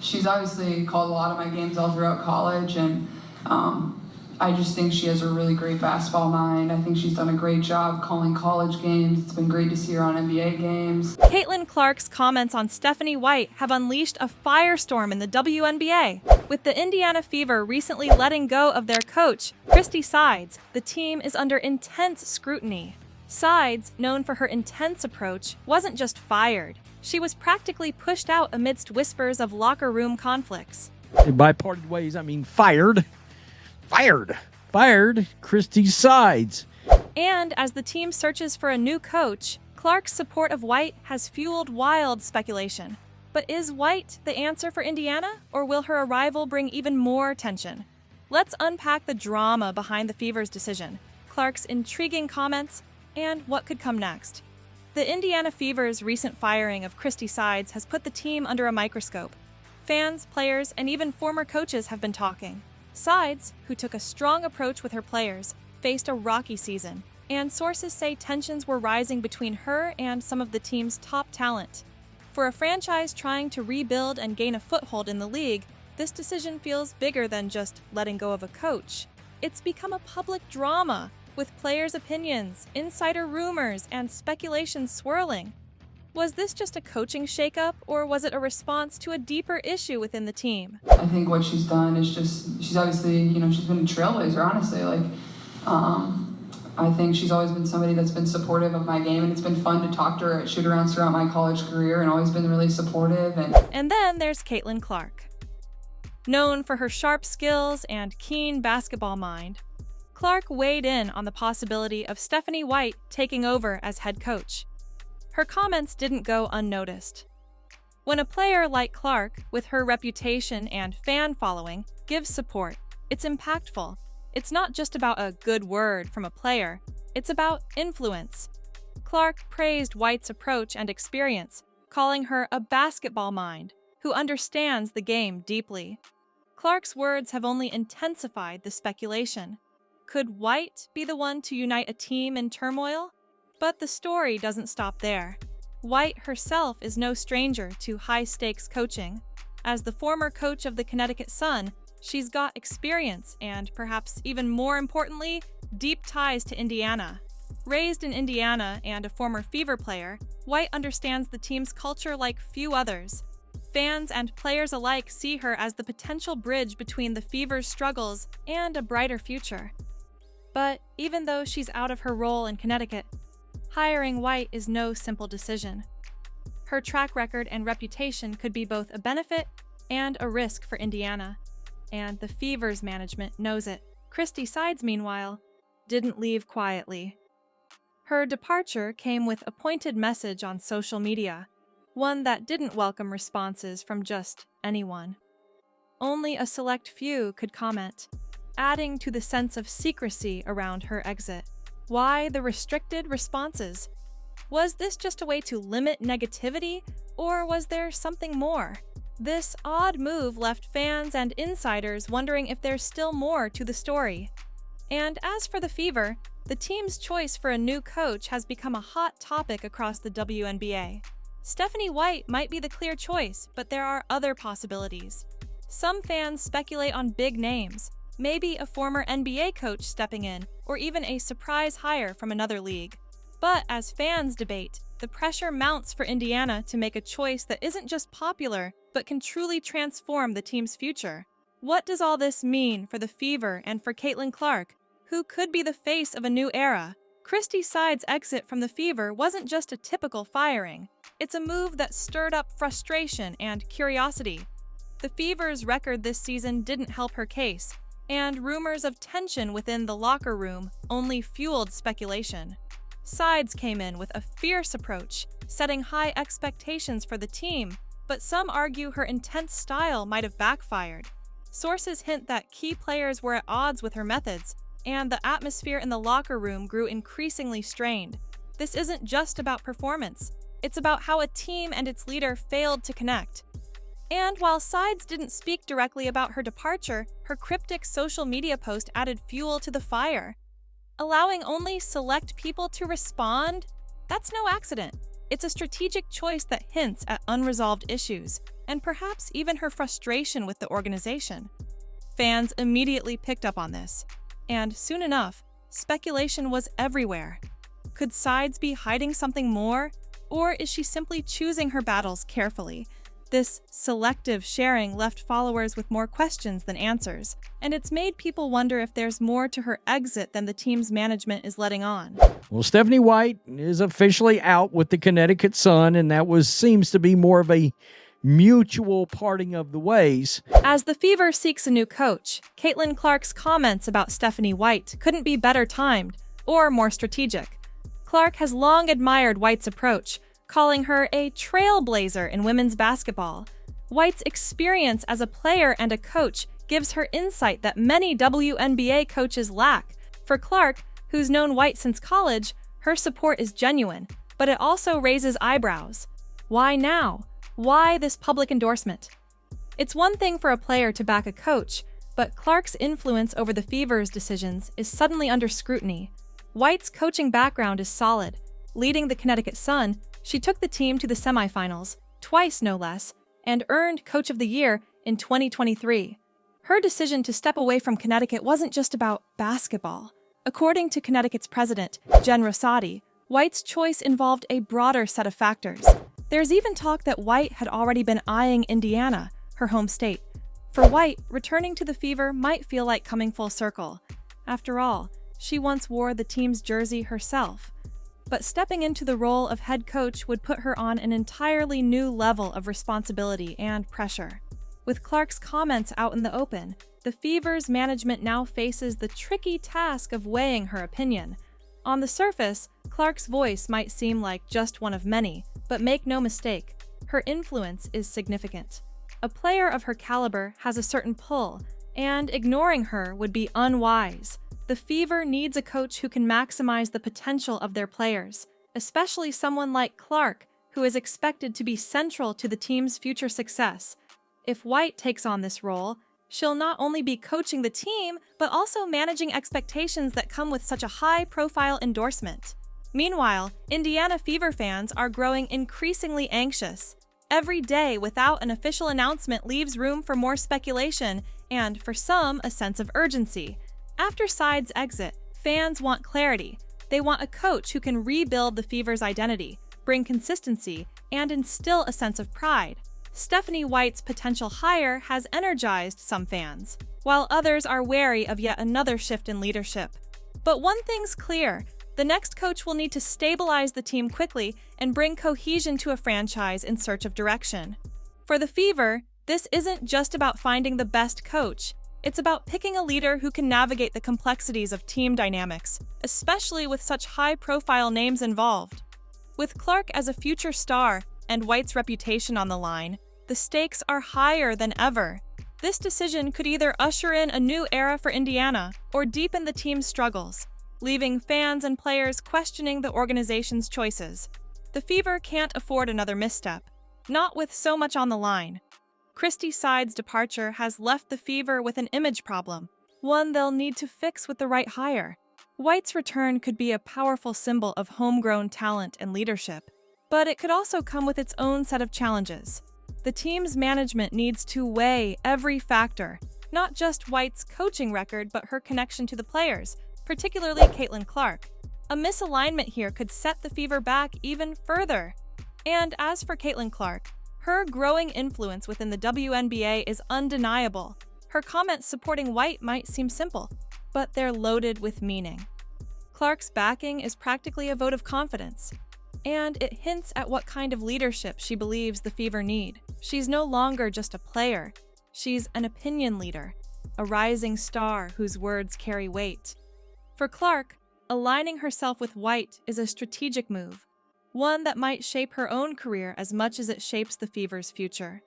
She's obviously called a lot of my games all throughout college, and I just think she has a really great basketball mind. I think she's done a great job calling college games. It's been great to see her on NBA games. Caitlin Clark's comments on Stephanie White have unleashed a firestorm in the WNBA. With the Indiana Fever recently letting go of their coach, Christie Sides, the team is under intense scrutiny. Sides, known for her intense approach, wasn't just fired. She was practically pushed out amidst whispers of locker room conflicts. By parted ways, I mean fired. Fired Christie Sides. And as the team searches for a new coach, Clark's support of White has fueled wild speculation. But is White the answer for Indiana, or will her arrival bring even more tension? Let's unpack the drama behind the Fever's decision, Clark's intriguing comments, and what could come next. The Indiana Fever's recent firing of Christie Sides has put the team under a microscope. Fans, players, and even former coaches have been talking. Sides, who took a strong approach with her players, faced a rocky season, and sources say tensions were rising between her and some of the team's top talent. For a franchise trying to rebuild and gain a foothold in the league, this decision feels bigger than just letting go of a coach. It's become a public drama, with players' opinions, insider rumors, and speculation swirling. Was this just a coaching shakeup, or was it a response to a deeper issue within the team? I think what she's done is she's obviously, she's been a trailblazer, honestly. I think she's always been somebody that's been supportive of my game, and it's been fun to talk to her at shoot-arounds throughout my college career, and always been really supportive. And then there's Caitlin Clark. Known for her sharp skills and keen basketball mind, Clark weighed in on the possibility of Stephanie White taking over as head coach. Her comments didn't go unnoticed. When a player like Clark, with her reputation and fan following, gives support, it's impactful. It's not just about a good word from a player, it's about influence. Clark praised White's approach and experience, calling her a basketball mind who understands the game deeply. Clark's words have only intensified the speculation. Could White be the one to unite a team in turmoil? But the story doesn't stop there. White herself is no stranger to high-stakes coaching. As the former coach of the Connecticut Sun, she's got experience and, perhaps even more importantly, deep ties to Indiana. Raised in Indiana and a former Fever player, White understands the team's culture like few others. Fans and players alike see her as the potential bridge between the Fever's struggles and a brighter future. But even though she's out of her role in Connecticut, hiring White is no simple decision. Her track record and reputation could be both a benefit and a risk for Indiana, and the Fever's management knows it. Christie Sides, meanwhile, didn't leave quietly. Her departure came with a pointed message on social media, one that didn't welcome responses from just anyone. Only a select few could comment, adding to the sense of secrecy around her exit. Why the restricted responses? Was this just a way to limit negativity, or was there something more? This odd move left fans and insiders wondering if there's still more to the story. And as for the Fever, the team's choice for a new coach has become a hot topic across the WNBA. Stephanie White might be the clear choice, but there are other possibilities. Some fans speculate on big names, maybe a former NBA coach stepping in, or even a surprise hire from another league. But as fans debate, the pressure mounts for Indiana to make a choice that isn't just popular, but can truly transform the team's future. What does all this mean for the Fever and for Caitlin Clark, who could be the face of a new era? Christie Sides' exit from the Fever wasn't just a typical firing. It's a move that stirred up frustration and curiosity. The Fever's record this season didn't help her case, and rumors of tension within the locker room only fueled speculation. Sides came in with a fierce approach, setting high expectations for the team, but some argue her intense style might have backfired. Sources hint that key players were at odds with her methods, and the atmosphere in the locker room grew increasingly strained. This isn't just about performance, it's about how a team and its leader failed to connect. And while Sides didn't speak directly about her departure, her cryptic social media post added fuel to the fire. Allowing only select people to respond? That's no accident. It's a strategic choice that hints at unresolved issues. and perhaps even her frustration with the organization. Fans immediately picked up on this, and soon enough, speculation was everywhere. Could sides be hiding something more, or is she simply choosing her battles carefully? This selective sharing left followers with more questions than answers, and it's made people wonder if there's more to her exit than the team's management is letting on. Well, Stephanie White is officially out with the Connecticut Sun, and that seems to be more of a mutual parting of the ways. As the Fever seeks a new coach, Caitlin Clark's comments about Stephanie White couldn't be better timed or more strategic. Clark has long admired White's approach, calling her a trailblazer in women's basketball. White's experience as a player and a coach gives her insight that many WNBA coaches lack. For Clark, who's known White since college, her support is genuine, but it also raises eyebrows. Why now? Why this public endorsement? It's one thing for a player to back a coach, but Clark's influence over the Fever's decisions is suddenly under scrutiny. White's coaching background is solid. Leading the Connecticut Sun, she took the team to the semifinals, twice no less, and earned Coach of the Year in 2023. Her decision to step away from Connecticut wasn't just about basketball. According to Connecticut's president, Jen Rosati, White's choice involved a broader set of factors. There's even talk that White had already been eyeing Indiana, her home state. For White, returning to the Fever might feel like coming full circle. After all, she once wore the team's jersey herself. But stepping into the role of head coach would put her on an entirely new level of responsibility and pressure. With Clark's comments out in the open, the Fever's management now faces the tricky task of weighing her opinion. On the surface, Clark's voice might seem like just one of many, but make no mistake, her influence is significant. A player of her caliber has a certain pull, and ignoring her would be unwise. The Fever needs a coach who can maximize the potential of their players, especially someone like Clark, who is expected to be central to the team's future success. If White takes on this role, she'll not only be coaching the team, but also managing expectations that come with such a high-profile endorsement. Meanwhile, Indiana Fever fans are growing increasingly anxious. Every day without an official announcement leaves room for more speculation and, for some, a sense of urgency. After sides exit, fans want clarity. They want a coach who can rebuild the Fever's identity, bring consistency, and instill a sense of pride. Stephanie White's potential hire has energized some fans, while others are wary of yet another shift in leadership. But one thing's clear, the next coach will need to stabilize the team quickly and bring cohesion to a franchise in search of direction. For the Fever, this isn't just about finding the best coach. It's about picking a leader who can navigate the complexities of team dynamics, especially with such high-profile names involved. With Clark as a future star and White's reputation on the line, the stakes are higher than ever. This decision could either usher in a new era for Indiana or deepen the team's struggles, leaving fans and players questioning the organization's choices. The Fever can't afford another misstep, not with so much on the line. Christie side's departure has left the Fever with an image problem, one they'll need to fix with the right hire. White's return could be a powerful symbol of homegrown talent and leadership, but it could also come with its own set of challenges. The team's management needs to weigh every factor, not just White's coaching record, but her connection to the players, particularly Caitlin Clark. A misalignment here could set the Fever back even further. And as for Caitlin Clark, her growing influence within the WNBA is undeniable. Her comments supporting White might seem simple, but they're loaded with meaning. Clark's backing is practically a vote of confidence, and it hints at what kind of leadership she believes the Fever need. She's no longer just a player. She's an opinion leader, a rising star whose words carry weight. For Clark, aligning herself with White is a strategic move, one that might shape her own career as much as it shapes the Fever's future.